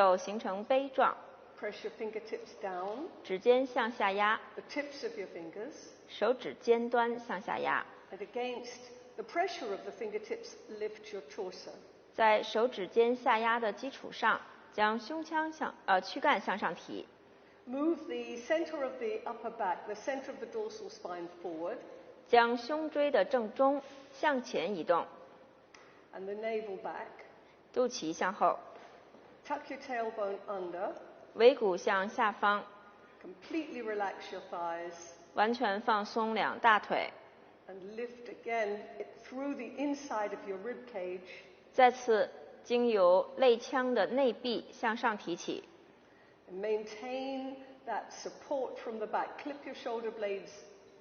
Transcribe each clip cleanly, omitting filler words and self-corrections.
手形成杯状， Press your fingertips down. 指尖向下压， The tips of your fingers. 手指尖端向下压， And against the pressure of the fingertips, lift your torso. 在手指尖下压的基础上，将躯干向上提。 Move the center of the upper back, the center of the dorsal spine forward. 将胸椎的正中向前移动， And the navel back. 肚脐向后， Tuck your tailbone under. 尾骨向下方， Completely relax your thighs. 完全放松两大腿， And lift again through the inside of your rib cage. 再次经由肋腔的内壁向上提起， And maintain that support from the back. Clip your shoulder blades,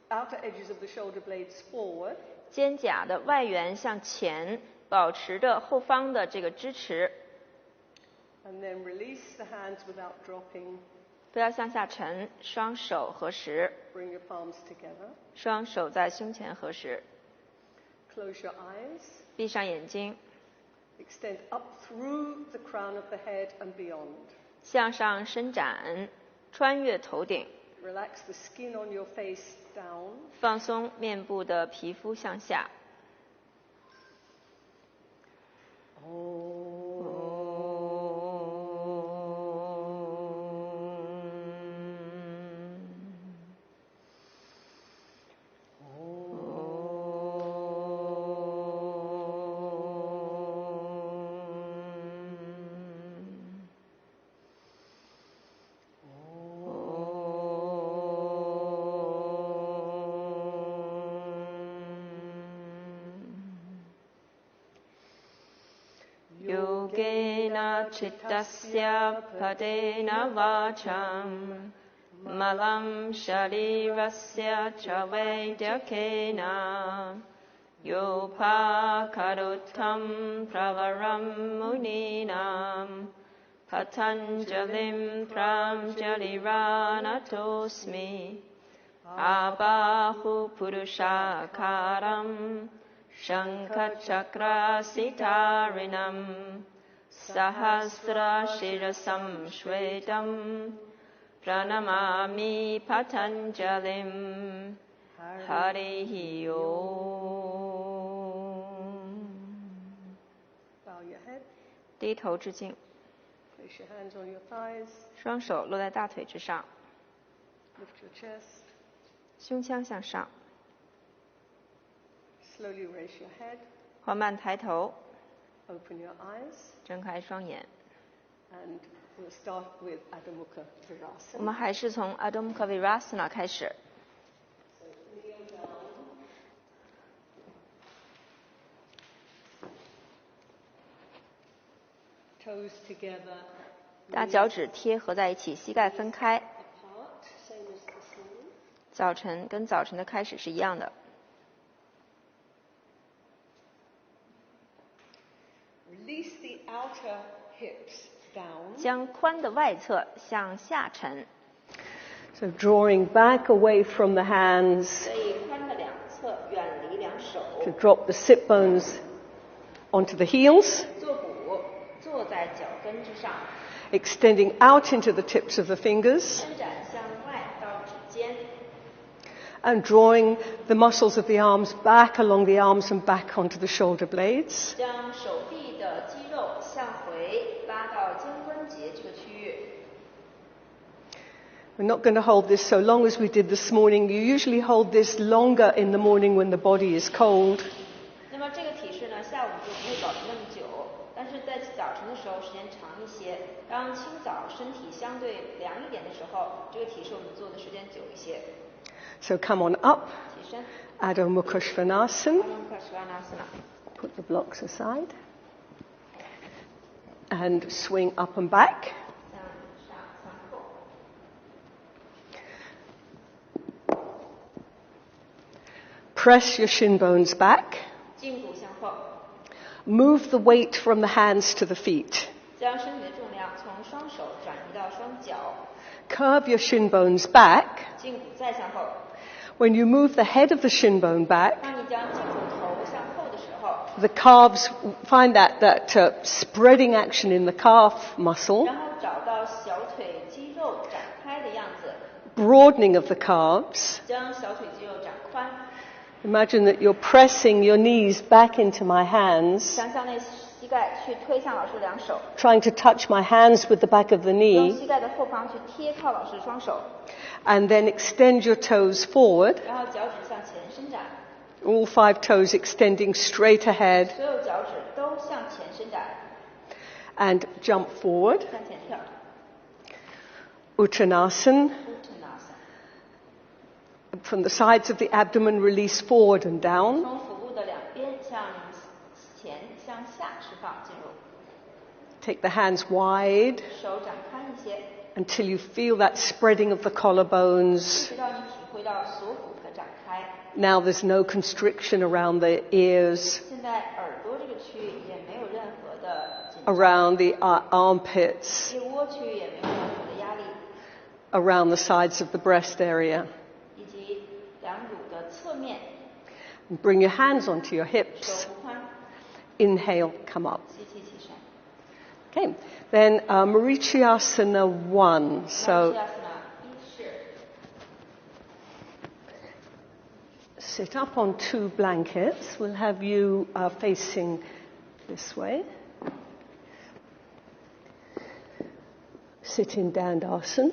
outer edges of the shoulder blades forward. 肩胛的外缘向前，保持着后方的这个支持， And then release the hands without dropping. 不要向下沉，双手合十， Bring your palms together. 双手在胸前合十， Close your eyes. 闭上眼睛， Extend up through the crown of the head and beyond. 向上伸展，穿越头顶， Relax the skin on your face down. 放松面部的皮肤向下。 योगेन चित्तस्य पदेन वाचां मलं शरीरस्य च वैद्यकेन योपाकरोत्थं प्रवरं मुनीनां पतञ्जलिं प्राञ्जलिरानतोऽस्मि आबाहुपुरुषाकारम् शङ्खचक्रसितारिणं सहस्रशिरसं श्वेतं प्रणमामि पतञ्जलिं हरिः ओम् 低头致敬， Place your hands on your thighs. 双手落在大腿之上， Lift your chest. 胸腔向上， Slowly raise your head. 缓慢抬头， Open your eyes. 睁开双眼。 And we'll start with Adho Mukha 我 Virasana. 们还是从 Adho Mukha Virasana 开始。 Kneel down. Toes together. 大脚趾贴合在一起，膝盖分开。 Apart, same as this morning. 早晨跟早晨的开始是一样的。 Release the outer hips down. 将髋的外侧向下沉， So drawing back away from the hands 所以髋的两侧远离两手， to drop the sit bones onto the heels, 坐骨坐在脚跟之上， extending out into the tips of the fingers, 伸展向外到指尖， and drawing the muscles of the arms back along the arms and back onto the shoulder blades. 将手臂的肌肉向回拉到肩关节这个区域。 We're not going to hold this so long as we did this morning. You usually hold this longer in the morning when the body is cold. 那么这个体式呢，下午就不会保持那么久，但是在早晨的时候时间长一些。当清早身体相对凉一点的时候，这个体式我们做的时间久一些。 So come on up, 起身， Adho Mukha Svanasana. 阿隆克什瓦纳斯纳， Put the blocks aside. And swing up and back. 向上向后， Press your shin bones back. 胫骨向后， Move the weight from the hands to the feet. 将身体的重量从双手转移到双脚， Curve your shin bones back. 胫骨再向后。 When you move the head of the shin bone back, 当你将胫骨头向后的时候， the calves, find that spreading action in the calf muscle, 然后找到小腿肌肉展开的样子， broadening of the calves. 将小腿肌肉展宽。 Imagine that you're pressing your knees back into my hands, 想象那膝盖去推向老师两手， trying to touch my hands with the back of the 用 knee, 膝盖的后方去贴靠老师的双手， and then extend your toes forward, 然后脚趾向前伸展， all 5 toes extending straight ahead, 所有脚趾都向前伸展， and jump forward. 向前跳。 Uttanasana. Uttanasana. From the sides of the abdomen, release forward and down. 从腹部的两边向前向下释放进入， Take the hands wide 手展开一些， until you feel that spreading of the collarbones. 直到你体会到锁骨的展开。 Now there's no constriction around the ears, 现在耳朵这个区域也没有任何的紧张， around the armpits, 腋窝区域也没有任何的压力， around the sides of the breast area. 以及两乳的侧面， And bring your hands onto your 手 hips. 扶宽， Inhale, come up. 吸气起身。 Okay, then Marichyasana 1. So Marichyasana 一式， sit up on 2 blankets. We'll have you facing this way. Sit in Dandasana.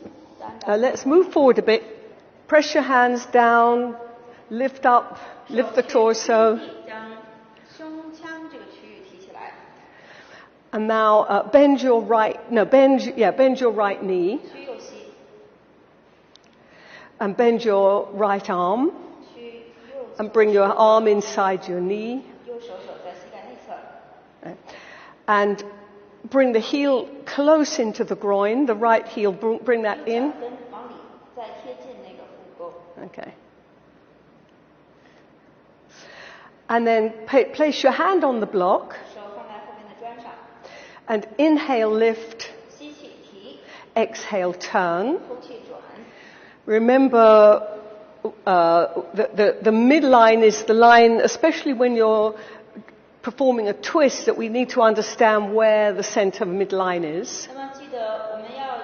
Let's move forward a bit. Press your hands down, lift up, lift the torso. 将胸腔这个区域提起来， And now bend your right knee 屈右膝， and bend your right arm 屈右 and bring your arm inside your knee 右手手在膝盖内侧， and bring the heel close into the groin, the right heel, bring that 右 in. 脚跟往里再贴近那个腹沟， Okay. And then place your hand on the block 手放在后面的砖上， and inhale, lift, 吸气提， exhale, turn. 呼气转。 Remember, the midline is the line, especially when you're performing a twist, that we need to understand where the center of midline is. 那么记得我们要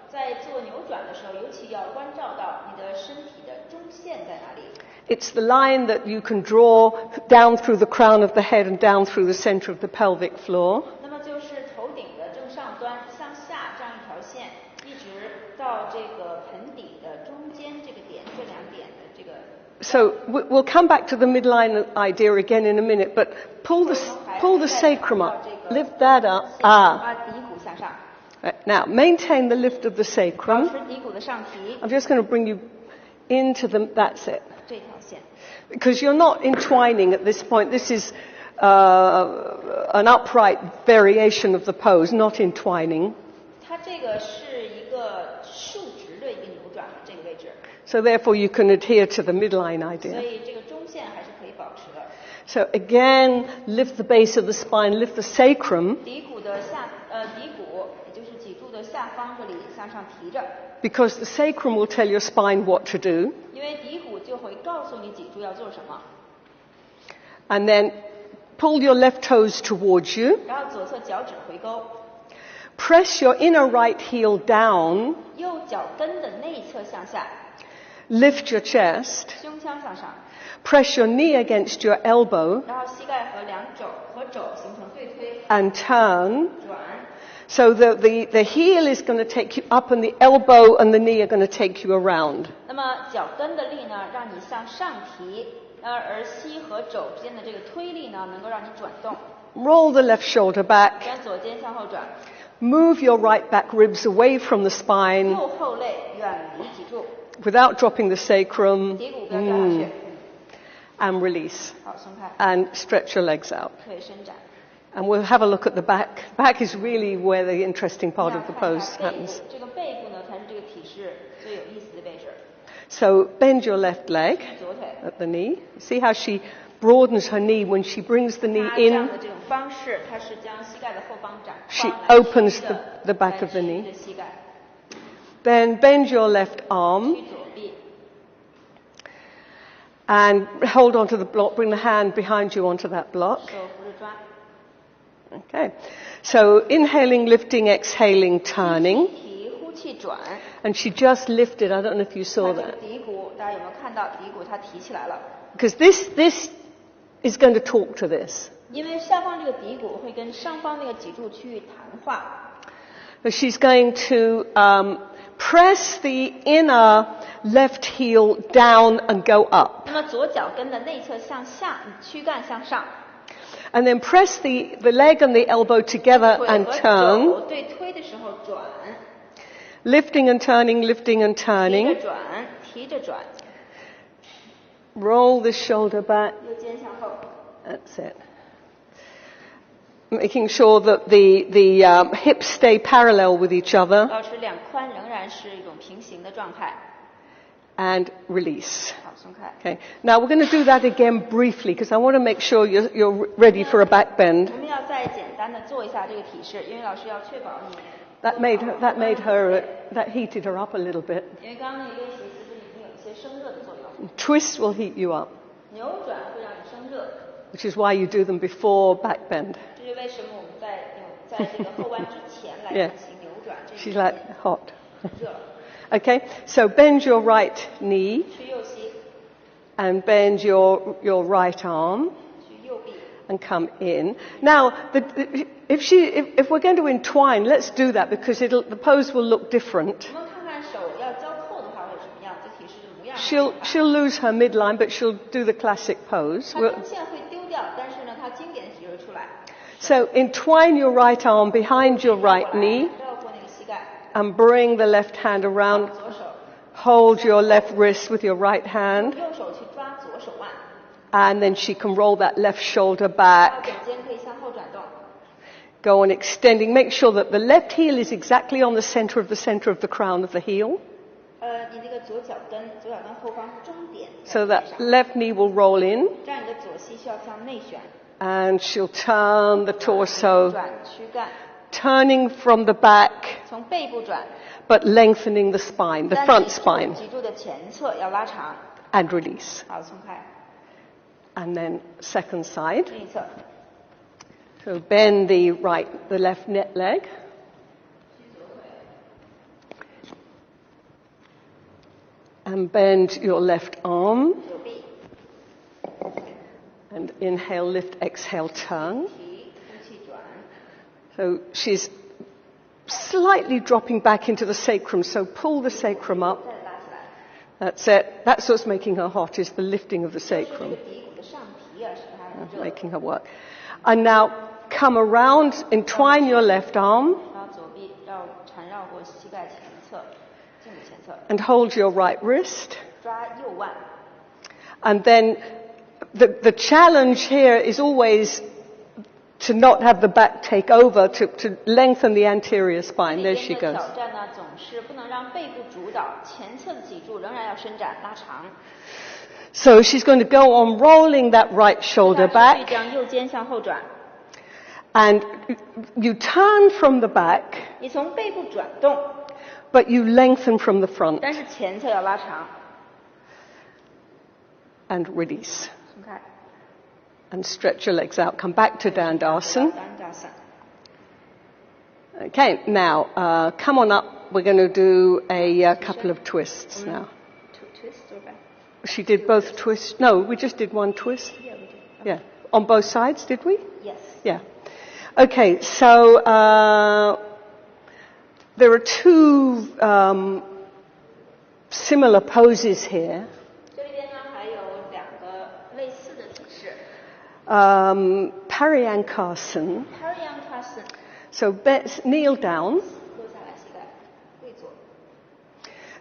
在做扭转的时候，尤其要关照到你的身体的中线在哪里。 It's the line that you can draw down through the crown of the head and down through the center of the pelvic floor. 那么就是头顶的正上端向下这样一条线，一直到这个盆底的中间这个点，这两点的这个。 So we'll come back to the midline idea again in a minute, but pull the sacrum up, lift that up. 骶骨向上， Right, now maintain the lift of the 保 sacrum. 持骶骨的上提， I'm just going to bring you into that's it. 这条线。 Because you're not entwining at this point. This is an upright variation of the pose, not entwining. 它这个是一个竖直的一个扭转，这个位置， So therefore you can adhere to the midline 所 idea. 以这个中线还是可以保持的。 So again, lift the base of the spine, lift the sacrum, 骶骨的骶骨，也就是脊柱的下方这里向上提着， because the sacrum will tell your spine what to do. 因为骶骨就会告诉你脊柱要做什么。 And then pull your left toes towards you. 然后左侧脚趾回勾， Press your inner right heel down. 右脚跟的内侧向下， Lift your chest. 胸腔向上， Press your knee against your elbow 然后膝盖和肘形成对推， and turn. 转， So the heel is going to take you up and the elbow and the knee are going to take you around. 那么脚跟的力呢，让你向上提，而膝和肘之间的这个推力呢，能够让你转动， Roll the left shoulder back. 将左肩向后转， Move your right back ribs away from the spine 右后肋远离脊柱， without dropping the sacrum 骶骨不要掉下去， and release. 好，松开， And stretch your legs out. 腿伸展。 And we'll have a look at the back. Back is really where the interesting part 那 of the 看一 pose 下背部 happens. 这个背部呢，才是这个体式最有意思的位置。 So bend your left leg 左腿， at the knee. See how she broadens her knee when she brings the knee 它这样 in. 的这种方式，它是将膝盖的后方展 She 宽来 opens 屈的 the back 来 of the 屈 knee. 的膝盖， Then bend your left arm 屈左臂， and hold onto the block. Bring the hand behind you onto that block. 手扶着抓。Okay. So inhaling, lifting, exhaling, turning. 提，呼气转。And she just lifted. I don't know if you saw 它这个 that. 骶骨，大家有没有看到骶骨它提起来了？ Because this is going to talk to this. 因为下方这个骶骨会跟上方那个脊柱区域谈话。So she's going to press the inner left heel down and go up. 那么左脚跟的内侧向下，躯干向上。 And then press the leg and the elbow together 腿 and 和 turn. 肘对推的时候转， Lifting and turning, lifting and 提 turning. 着转，提着转， Roll the shoulder back. 右肩向后。 That's it. Making sure that the hips stay parallel with each other. 保持两髋仍然是一种平行的状态。 And release. 好，松开。 Okay. Now we're going to do that again briefly because I want to make sure you're ready for a back bend. 我们要再简单的做一下这个体式，因为老师要确保你。 That heated her up a little bit. 因为刚刚那个练习其实已经有一些生热的作用。 Twist will heat you up, 扭转会让你生热， which is why you do them before back bend. 这是为什么我们在这个后弯之前来 Yeah. 进行扭转。这 She's 是 like hot. 热了， Okay, so bend your right knee 去右膝， and bend your right arm 去右臂。 and come in. Now, if we're going to entwine, let's do that because the pose will look different. 我们看看手要交扣的话会什么样，这体式的模样。 She'll lose her midline, but she'll do the classic pose. 它针线会丢掉，但是呢，它经典的体式出来。 So entwine your right arm behind your right knee 绕过那个膝盖， and bring the left hand around. 左手 Hold your left wrist with your right hand, 右手去抓左手腕， and then she can roll that left shoulder 到 back. 枕肩可以向后转动。 Go on extending. Make sure that the left heel is exactly on the center of the crown of the heel, 你这个左脚跟后方中点， so that left knee will roll in, 这样你的左膝需要向内旋， and she'll turn the torso, 转躯干， turning from the back, 从背部转， but lengthening the spine, the 但 front 是 spine, 脊柱的前侧要拉长， and release. 好，松开， And then second side. 另一侧， So bend the left leg. And bend your left arm. 右臂， And inhale, lift, exhale, turn. 提，呼气转， So she's slightly dropping back into the sacrum. So pull the sacrum up. 再拉起来， That's it. That's what's making her hot, is the lifting of the 这个 sacrum, 骶骨的上提啊，使它热， making her work. And now come around, entwine your left arm, 然后左臂缠绕过膝盖前侧，胫骨前侧， and hold your right wrist. 抓右腕。 And then the challenge here is always to not have the back take over, to lengthen the anterior spine. There she 这边 goes. 的挑战呢，总是不能让背部主导，前侧的脊柱仍然要伸展拉长。 So she's going to go on rolling that right shoulder 大手臂 back. 将右肩向后转， And you turn from the back, 你从背部转动， but you lengthen from the front 但是前侧要拉长， and release. 松开。 And stretch your legs out. Come back to Dandasana. 单打伞， Okay, now come on up. We're going to do a couple of twists now. twist or back? She did both twists. No, we just did one twist. Yeah, we do. Yeah. On both sides, did we? Yes. Yeah. Okay, so there are two similar poses here. 这里边呢还有两个类似的体式 Paryankasan.，Paryankasan， So kneel down. 落下来膝盖跪坐。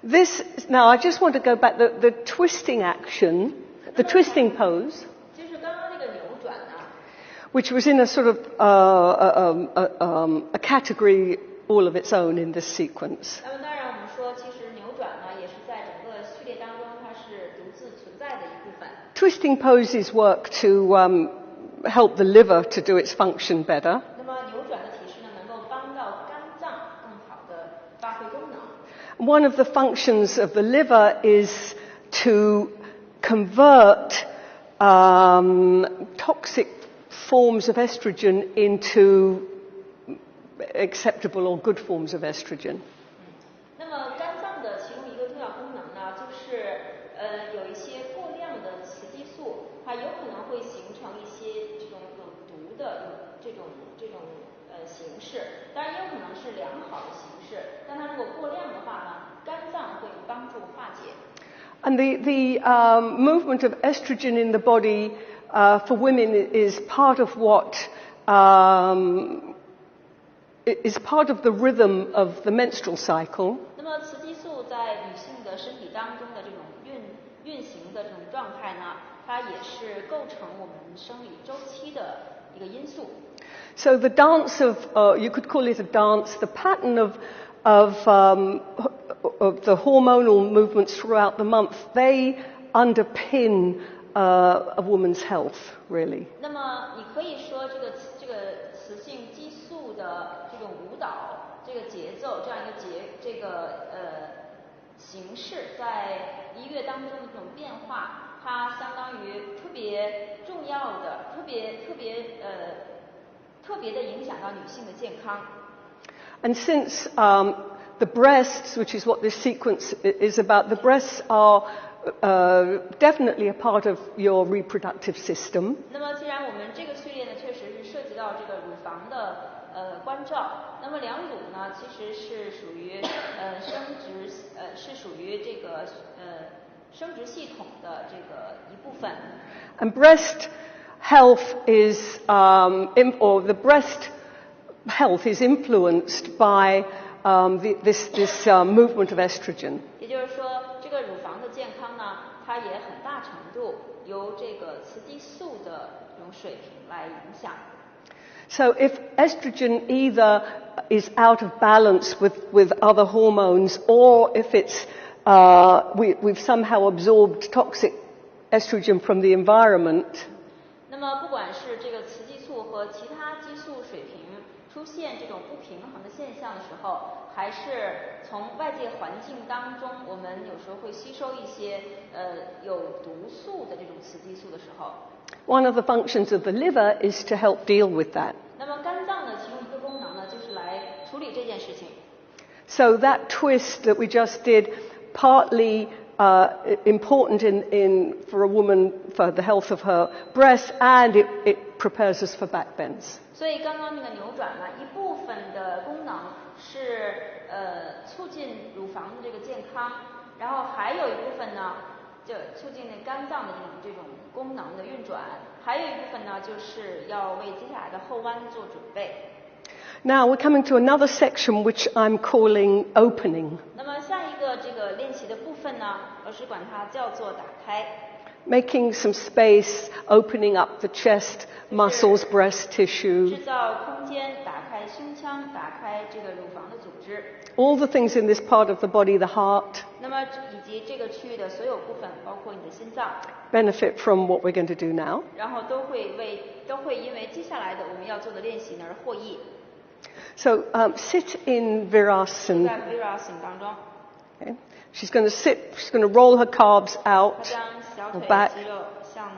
This, now I just want to go back, the twisting action, the twisting pose, 就是刚刚那个扭转呢， which was in a sort of a category all of its own in this sequence. 那么当然我们说，其实扭转呢也是在整个序列当中它是独自存在的一部分。 Twisting poses work to help the liver to do its function better. 那么扭转的体式呢，能够帮到肝脏更好的发挥功能。 One of the functions of the liver is to convert toxic forms of estrogen into acceptable or good forms of estrogen. 那么肝脏的其中一个重要功能呢，就是有一些过量的雌激素，它有可能会形成一些这种有毒的这种形式，当然也有可能是良好的形式，但它如果过量的话呢，肝脏会帮助化解。And the movement of estrogen in the body for women is part of what is part of the rhythm of the menstrual cycle. 那么雌激素在女性的身体当中的这种运行的这种状态呢，它也是构成我们生理周期的一个因素。So the dance of, you could call it a dance, the pattern of the hormonal movements throughout the month, they underpin a woman's health, really. 那么你可以说这个雌性激素的这种舞蹈，这个节奏，这样一个形式，在1月当中的这种变化，它相当于特别重要的、特别的影响到女性的健康。And since the breasts, which is what this sequence is about, the breasts are definitely a part of your reproductive system. 那么既然我们这个序列呢，确实是涉及到这个乳房的关照，那么两乳呢，其实是属于属于这个生殖系统的这个一部分。And breast health is, or the breast health is influenced by this movement of estrogen. 也就是说，这个乳房的健康呢，它也很大程度由这个雌激素的这种水平来影响。So if estrogen either is out of balance with other hormones, or if it's we've somehow absorbed toxic estrogen from the environment. 那么不管是这个雌激素和其他激素水平出现这种不平衡的现象的时候，还是从外界环境当中，我们有时候会吸收一些有毒素的这种雌激素的时候。One of the functions of the liver is to help deal with that. 那么肝脏的其中一个功能呢，就是来处理这件事情。So that twist that we just did, partly important for a woman for the health of her breasts, and it prepares us for back bends. 所以刚刚那个扭转呢，一部分的功能是促进乳房的这个健康，然后还有一部分呢，就促进那肝脏的这种功能的运转，还有一部分呢，就是要为接下来的后弯做准备。Now we're coming to another section which I'm calling opening. 那么下一个这个练习的部分呢，老师管它叫做打开。Making some space, opening up the chest, muscles, breast tissue. 制造空间，打开胸腔，打开这个乳房的组织。All the things in this part of the body, the heart. 那么以及这个区域的所有部分，包括你的心脏。Benefit from what we're going to do now. 然后都会因为接下来的我们要做的练习呢而获益。So sit in Virasana. 在 Virasana 当中。Okay. She's going to sit. She's going to roll her calves out 她将小腿 back. 肌肉向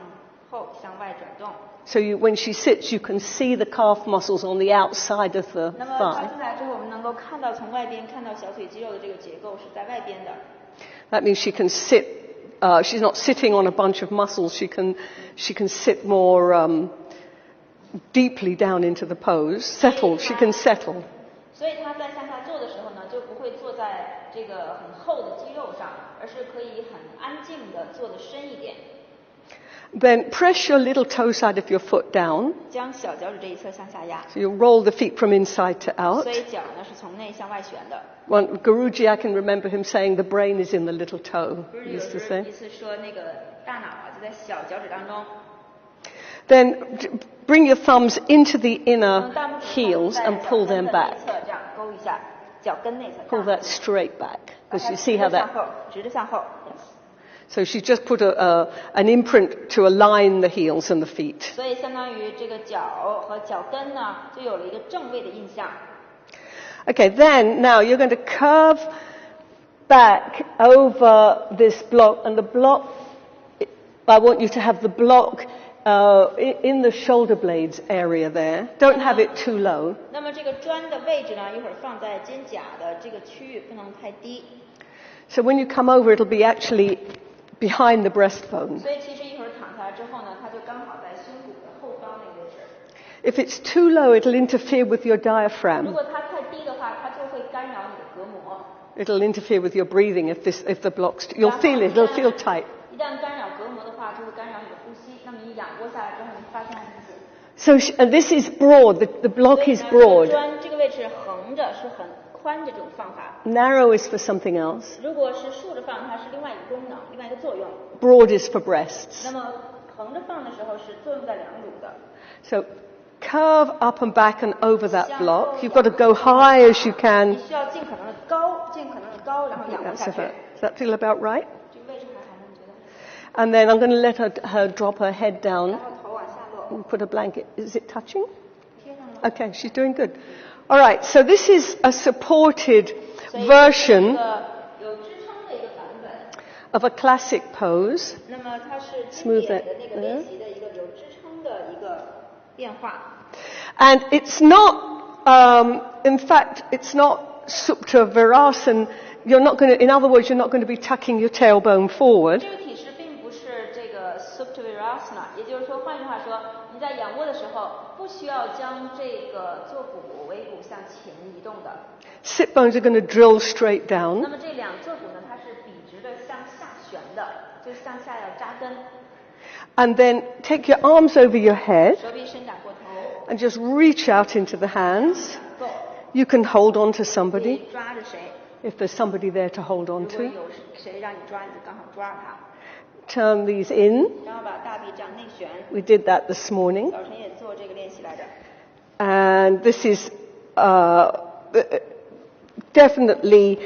后向外转动。So when she sits, you can see the calf muscles on the outside of the 那么她 thigh. 进来之后，我们能够看到从外边看到小腿肌肉的这个结构是在外边的。That means she can sit. She's not sitting on a bunch of muscles. She can sit more deeply down into the pose. Settle. She can settle. 所以她在向下坐的时候呢，就不会坐在这个很厚的肌肉上，而是可以很安静的坐得深一点。Then press your little toe side of your foot down. 将小脚趾这一侧向下压。 So you roll the feet from inside to out. 所以脚呢是从内向外旋的。One, Guruji, I can remember him saying the brain is in the little toe. 不是 He 有 used to 时 say. 一次说那个大脑啊就在小脚趾当中。Then bring your thumbs into the inner 大拇指 heels 在 and 脚 pull 跟 them 的 back. 内侧这样勾一下，脚跟内侧。 Pull that straight back. Because you see how 向 that... 后，直着向后。Yes. So she just put an imprint to align the heels and the feet. 所以相当于这个脚和脚跟呢，就有了一个正位的印象。 Okay, then now you're going to curve back over this block, and the block, I want you to have the block in the shoulder blades area there. Don't have it too low. 那么这个砖的位置呢，一会儿放在肩胛的这个区域，不能太低。So when you come over, it'll be actually behind the breastbone. 所以其实一会儿躺下来之后呢，它就刚好在胸骨的后方那个位置。If it's too low, it'll interfere with your 如 diaphragm. 果它太低的话，它就会干扰你的膈膜。It'll interfere with your breathing if the block's. You'll feel it. It'll feel tight. 一旦干扰膈膜的话，就会干扰你的呼吸。那么你仰卧下来之后，你发现自己。So this is broad. The block is 所以呢， broad. 砖这个位置横着是很宽的这种放法。Narrow is for something else. 如果是竖着放，它是另外一个功能，另外一个作用。Broad is for breasts. 那么横着放的时候是作用在两乳的。So curve up and back and over that block. You've got to go high as you 你 can. 需要尽可能的高，尽可能的高，然后仰卧 That's 下去。 Does that feel about right? 这个位置还能觉得。 And then I'm going to let her drop her head 然 down 后头往下落， and put a blanket. Is it touching? 贴上了。 Okay, she's doing good. All right, so this is a supported 所以这是一 version 个有支撑的一个版本。 of a classic pose. 那么它是经 Smooth 典 it. 的那个练习的一个有支撑的一个变化。 And it's not, in fact, it's not Supta Virasana. You're not going to, in other words, you're not going to be tucking your tailbone forward. 这个体式并不是这个 Supta Virasana， 也就是说，换句话说，你在仰卧的时候，不需要将这个坐骨、尾骨向前移动的。 Sit bones are going to drill straight 那 down. 么这两坐骨呢，它是笔直的向下旋的，就是向下要扎根。 And then take your arms over your head 手臂伸展过头， and just reach out into the hands. 够， You can hold on to 可 somebody 以抓着谁？ if there's somebody there to hold on 如果 to. 有谁让你抓，你就刚好抓他， Turn these in. 然后把大臂这样内旋。 We did that this morning. 早晨也做这个练习来着。 And this is definitely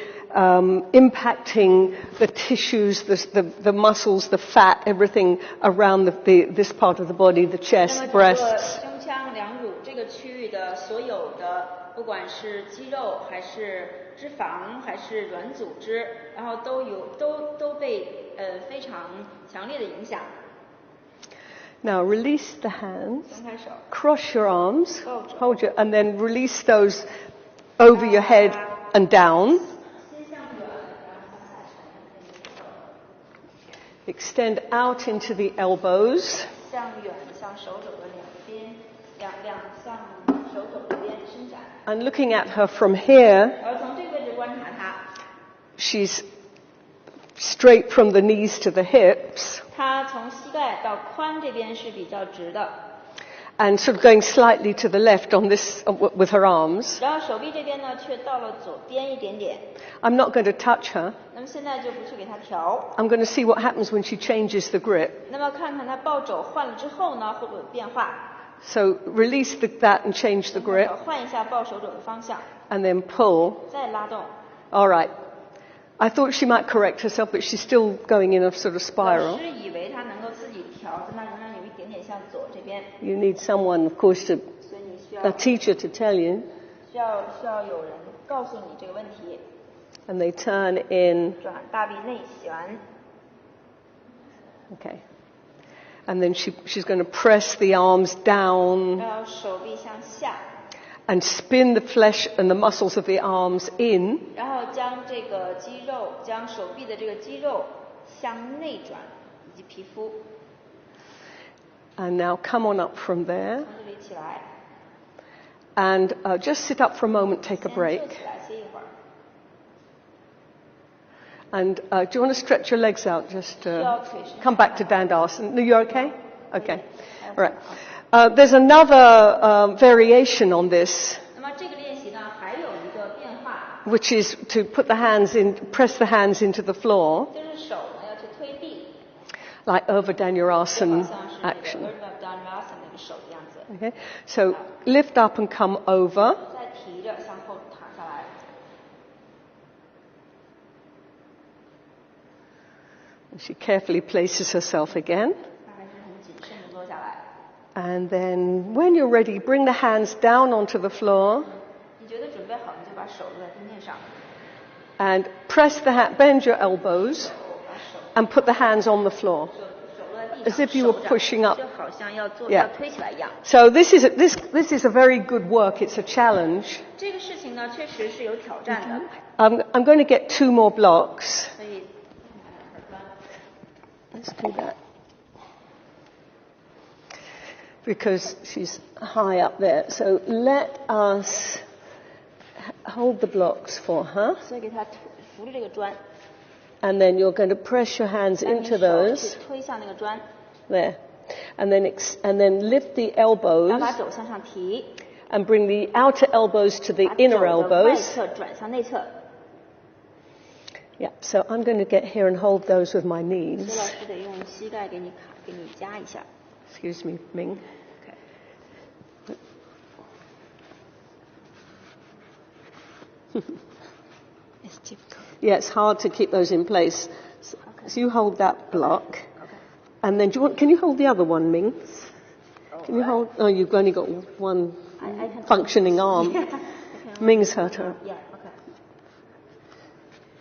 impacting the tissues, the muscles, the fat, everything around this part of the body, the 那 chest, 么整个 breasts. 胸腔、两乳这个区域的所有的，不管是肌肉还是脂肪还是软组织，然后都被非常强烈的影响。 Now release the hands, 松开手， cross your arms, 抱着， hold your, and then release those over your head and down. 先向远，然后向下沉， Extend out into the elbows. 向远，向手肘的两边，向手肘这边伸展。 And looking at her from here, 而从这个位置观察她， she's straight from the knees to the hips 她从膝盖到髋这边是比较直的， and sort of going slightly to the left on this with her arms. 然后手臂这边呢却到了左边一点点。 I'm not going to touch her. 那么现在就不去给她调， I'm going to see what happens when she changes the grip. 那么看看她抱肘换了之后呢会不会有变化？ So release that and change the 手 grip 换一下抱手肘的方向， and then pull. 再拉动。 All right. I thought she might correct herself, but she's still going in a sort of 老 spiral. 师以为她能够自己调，但她仍然有一点点向左这边， You need someone, of course, 所以你需要 a teacher to tell you. 需要有人告诉你这个问题。 And they turn in. 转大臂内旋， Okay. And then she's going to press the arms down 然后手臂向下， and spin the flesh and the muscles of the arms in. 然后将这个肌肉，将手臂的这个肌肉向内转，以及皮肤。 And now come on up from there. 从这里起来， And just sit up for a moment, take a 先 break. 坐起来歇一会儿。 And do you want to stretch your legs out? Just 需要腿伸 come 展 back to Dandasana. No, you're okay? Okay. All right. There's another variation on this, 那么这个练习呢，还有一个变化， which is to put the hands in, press the hands into the floor, 就是手呢要去推地， like 就 Urdhva 好像是这 action. 个 Urdhva Dhanurasana 那个手的样子， Okay. So lift up and come over. 再提着向后躺下来。 She carefully places herself again. 她还是很谨慎的坐下来。 And then when you're ready, bring the hands down onto the floor 你觉得准备好，你就把手落在地面上， and press the bend your elbows 把手 and put the hands on the floor. 手落在地 as if you were pushing up. 就好像要做 Yeah. 要推起来一样。 So this is a very good work. It's a challenge. 这个事情呢，确实是有挑战的。I'm going to get 2 more blocks. 所以 Let's do that. Because she's high up there. So let us hold the blocks for her. 所以给他扶着这个砖， And then you're going to press your hands 让你 into 手 those. 去推向那个砖， There. And then lift the 然后 elbows 把肘向上提， and bring the outer elbows to the 把 inner 肘的外 elbows. 侧转向内侧。 Yeah, so I'm going to get here and hold those with my 所以 knees. 老师得用膝盖给你夹一下。 Excuse me, Ming. It's difficult. Yeah, it's hard to keep those in place. So you hold that block. Okay. And then can you hold the other one, Ming? Can you hold? Oh, you've only got one I can functioning arm. Yeah. Ming's hurt her. Yeah. Okay.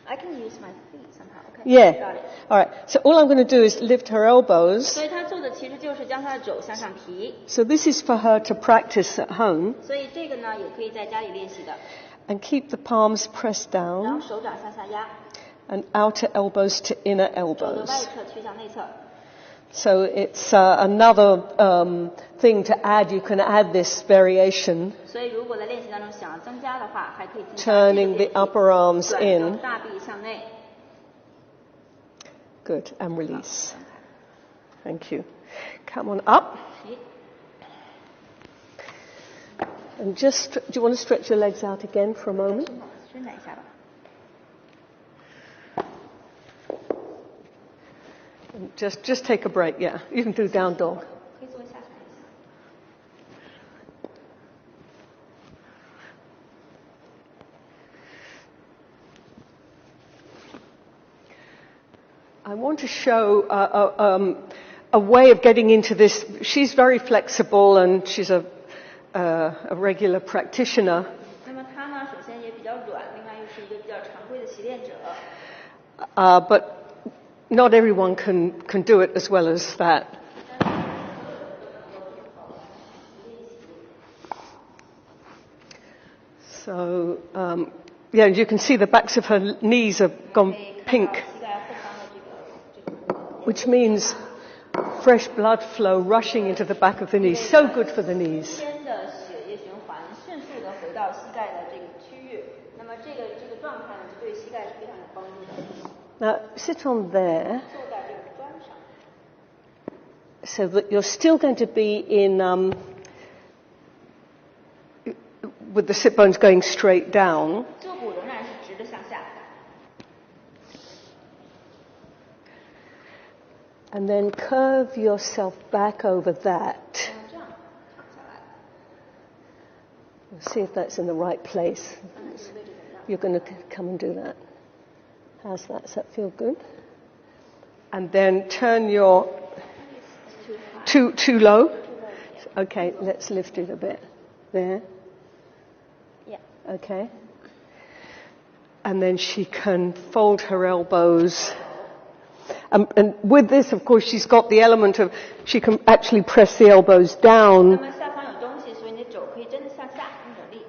I can use my feet somehow. Okay. Yeah. Got it. All right. So all I'm going to do is lift her elbows. 所以他做的其实就是将他的肘向上提， So this is for her to practice at home. 所以这个呢也可以在家里练习的。 And keep the palms pressed 然后 down 手掌向下压， and outer elbows to inner 肘的 elbows. 外侧去向内侧。 So it's another thing to add. You can add this variation, 所以如果在练习当中想要增加的话，还可以增加这个 turning the 练习 upper arms 转 in. 成大臂向内。 Good. And release. Thank you. Come on up. 提 And do you want to stretch your legs out again for a moment? 伸展一下吧。 And just take a break, yeah. You can do down dog. 可以做下沉一下。 I want to show a way of getting into this. She's very flexible and she's a regular practitioner. 那么它呢，首先也比较软，另外又是一个比较常规的习练者。 But not everyone can do it as well as that. So, yeah, you can see the backs of her knees have gone 可以看 pink, 到膝盖后方的这个 which means fresh blood flow rushing into the back of the knees. So good for the knees. 天的血液循环迅速的回到膝盖的这个区域，那么这个状态呢，对膝盖是非常有帮助的。 Now, sit on there 坐在这个砖上， so that you're still going to be in, with the sit bones going straight down. 坐骨仍然是直的向下。 And then curve yourself back over that. 这样躺下来， See if that's in the right place. 看看这个位置怎么样。 You're going to come and do that. How's that? Does that feel good? And then turn your too low. Okay, let's lift it a bit. There. Yeah. Okay. And then she can fold her elbows. And with this, of course, she's got the element of she can actually press the elbows 那 down. 么下方有东西，所以你的肘可以真的向下，用点力。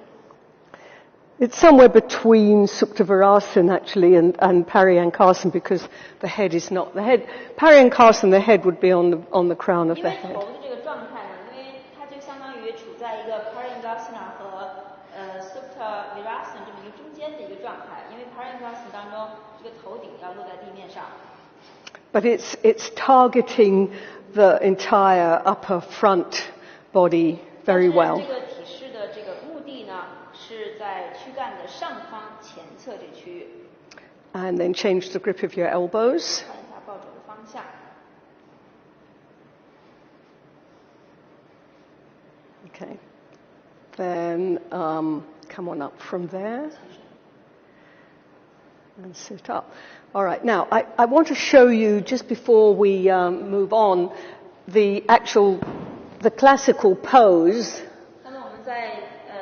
It's somewhere between Supta Virasana actually and Paryankarsan because the head is not the head. Paryankarsan, the head would be on the crown of 因 the 为 head. 头的这个状态呢，因为它就相当于处在一个 Paryangasana 和Supta Virasana 这么一个中间的一个状态，因为 Paryangasana 当中这个头顶要落在地面上。 But it's targeting the entire upper front body very 但 well. 是这个体式的这个目的呢，是在躯干的上方前侧这区域。 And then change the grip of your elbows. 看一下抱肘的方向。 Okay. Then come on up from there. And sit up. All right. Now, I want to show you, just before we move on, the classical pose. 那么我们在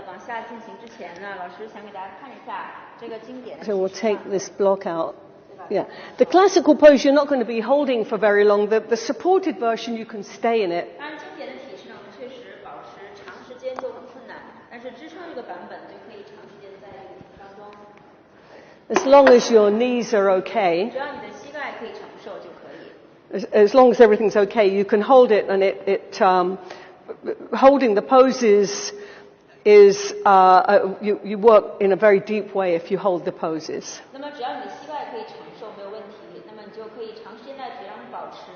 往下进行之前呢，老师想给大家看一下这个经典的 So we'll 体式 take this block out. 对吧？ Yeah. The classical pose you're not going to be holding for very long. The supported version you can stay in it. 当然，经典的体式呢，我们确实保持长时间就很困难，但是支撑这个版本就可以长时间在当中。As long as your knees are okay. 只要你的膝盖可以承受就可以。As long as everything's okay, you can hold it, and holding the poses is you work in a very deep way if you hold the poses. 那么只要你的膝盖可以承受没有问题，那么你就可以长时间在体上保持。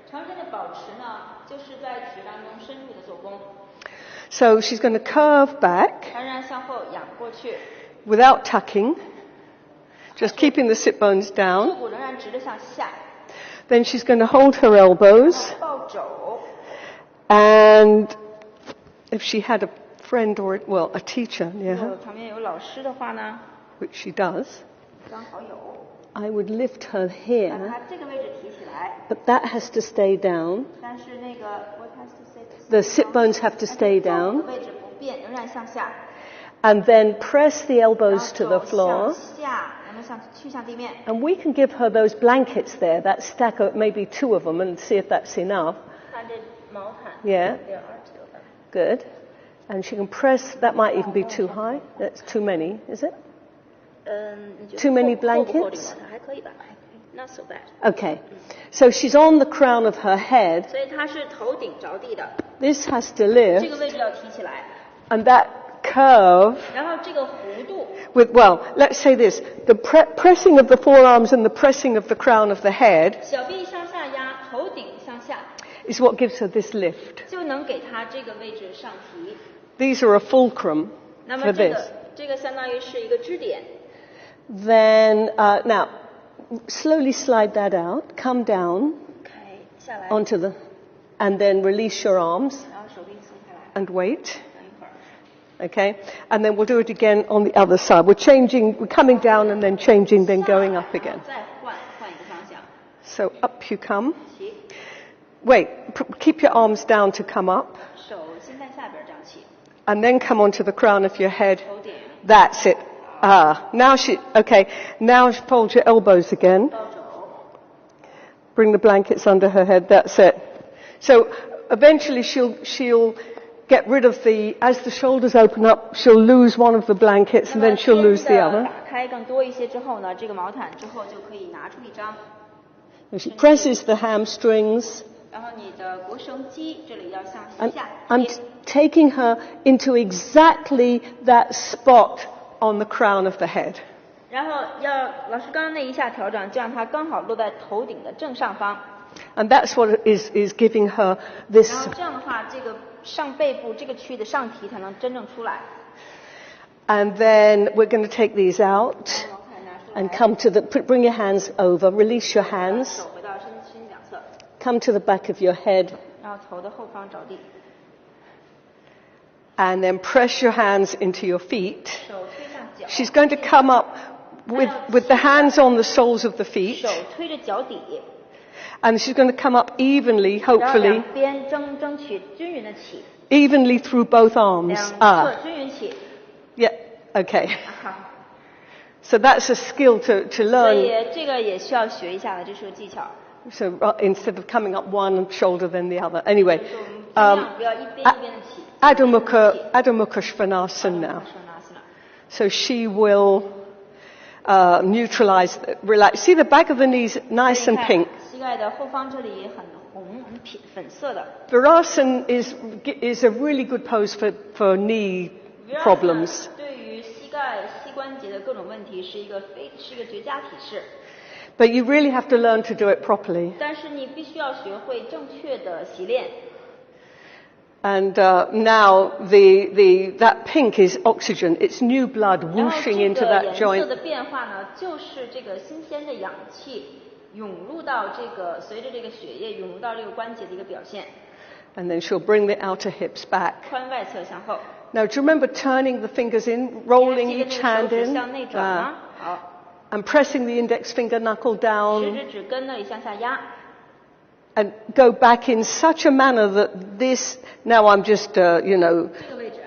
长时间的保持呢，就是在体当中深入的做功。So she's going to curve back. 她仍然向后仰过去。Without tucking, just keeping the sit bones 腹 down. 部仍然直着向下。Then she's going to hold her elbows. 抱肘。And if she had a friend or a teacher near 如果 her, 旁边有老师的话呢， which she does, 刚好有， I would lift her 把 here, 它这个位置提起来。 but that has to stay down. 但是那个 what has to say The sit bones have to stay 但是 down. 位置不变，仍然向下。 And then press the 然 elbows 后 to the 肘 floor. 向下，然后向地面。 And we can give her those blankets there, that stack of maybe 2 of them, and see if that's enough. 看这毛毯。Yeah. 2指头的。 Good. And she can press, that might even be too high. That's too many, is it? 你觉得 Too many 厚不厚这个 blankets? 毛毯还可以吧？还可以 ，not so bad。 Okay. So she's on the crown of her head. 所以它是头顶着地的， This has to 这 lift. 个位置要提起来， And that curve, 然后这个弧度， let's say this, the pressing of the forearms and the pressing of the crown of the head 小臂向下压，头顶向下， is what gives her this lift. 就能给它这个位置上提。 These are a fulcrum 那 for 么这 this. 个这个相当于是一个支点， Then, now, slowly slide that out, come down 开下来， onto and then release your arms 然后手臂松开来， and wait. 等一会儿。 Okay? And then we'll do it again on the other side. We're coming down and then changing, then going up again. 再换一个方向， So up you come. 起， Wait, keep your arms down to come up. 手先在下边张起， And then come onto the crown of your head. 头顶 That's it. Now now fold your elbows again. 抱肘， Bring the blankets under her head. That's it. So eventually she'll get rid of as the shoulders open up, she'll lose one of the blankets and then she'll lose the 那么 other. 打开更多一些之后呢，这个毛毯之后就可以拿出一张， She presses the hamstrings. 然后你的腘绳肌这里要向 And 下 I'm 贴， taking her into exactly that spot on the crown of the head. 然后老师刚刚那一下调整，就让它刚好落在头顶的正上方， And that's what is giving her 然 this. 后这样的话，这个上背部这个区域的上提才能真正出来。 And then we're going to take these out 毛毯拿出来 and come to bring your hands over, release your hands, 手回到身两侧， come to the back of your head, 然后头的后方着地， and then press your hands into your feet. 手推上脚， She's going to come up with the hands on the soles of the feet, 手推着脚底， and she's going to come up evenly, 然后 hopefully, 两边争取均匀的起， evenly through both 两 arms. 侧均匀起。 Yeah, okay. 好， So that's a skill to 所 learn. 以这个也需要学一下的，这是个技巧。 So instead of coming up one shoulder then the other. Anyway, 就是我们尽量不要一边一边的起。 Adho Mukha Svanasana now. So she will neutralize, relax. See the back of the knees nice and pink. 膝盖的后方这里很红，很粉色的。 Virasana is a really good pose for knee problems. 对于膝关节的各种问题是一个绝佳体式。 But you really have to learn to do it properly. 但是你必须要学会正确的习练。 And now that pink is oxygen. It's new blood 然后 whooshing 这 into 个 that 颜色 joint. 的变化呢，就是这个新鲜的氧气涌入到随着这个血液涌入到这个关节的一个表现。 And then she'll bring the outer hips back. 髋外侧向后。 Now, do you remember turning the fingers in, rolling 记得 each 那 hand 个手指 in, 向内转吗？好， and pressing the index finger knuckle 食 down, 指指根那里向下压。 and go back in such a manner that this. Now, I'm just, 这个位置。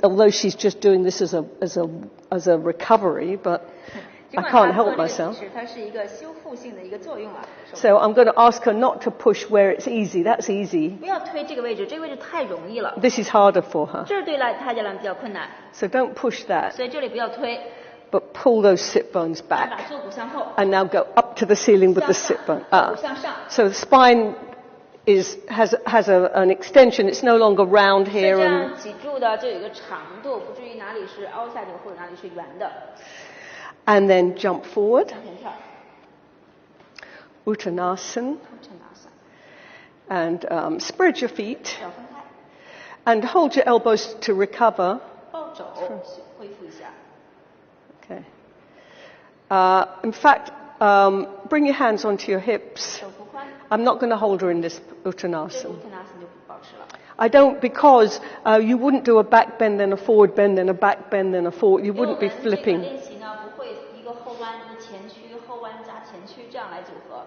although she's just doing this as a recovery, but 尽 I 管 can't 它做 help 这个 myself. 体式，它是一个修复性的一个作用啊。手 So I'm going to ask her not to push where it's easy. That's easy. 不要推这个位置，这个位置太容易了， This is harder for her. 这对她来比较困难， So don't push that, 所以这里不要推， but pull those sit bones 把 back. 坐骨向后， And now go up to the ceiling with the 向 sit 上 bone. 坐骨向上。 So the spine has an extension. It's no longer round 所以 here. 这 And, 样脊柱的就有一个长度，不至于哪里是凹下去或者哪里是圆的。 and then jump forward. 向前跳， Uttanasana. 成拿下， And spread your feet. 脚分开， And hold your elbows to recover. 抱肘，恢复一下。 Okay. In fact, bring your hands onto your hips. 手不宽， I'm not going to hold her in this 这个 Uttanasana. 乌特纳斯就不保持了。 I don't, because you wouldn't do a back bend, then a forward bend, then a back bend, then a forward. You 因为我 wouldn't be 们这个 flipping. 练习呢，不会一个后弯一个前屈，后弯加前屈这样来组合。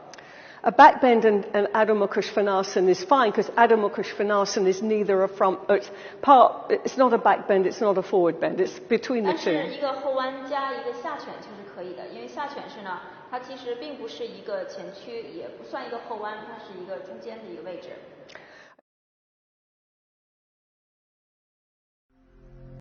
A back bend and Adho Mukha Svanasana is fine, because Adho Mukha Svanasana is neither a front, it's not a back bend, it's not a forward bend, it's between the 但是 two. 一个后弯加一个下犬就是可以的，因为下犬式呢，它其实并不是一个前屈，也不算一个后弯，它是一个中间的一个位置。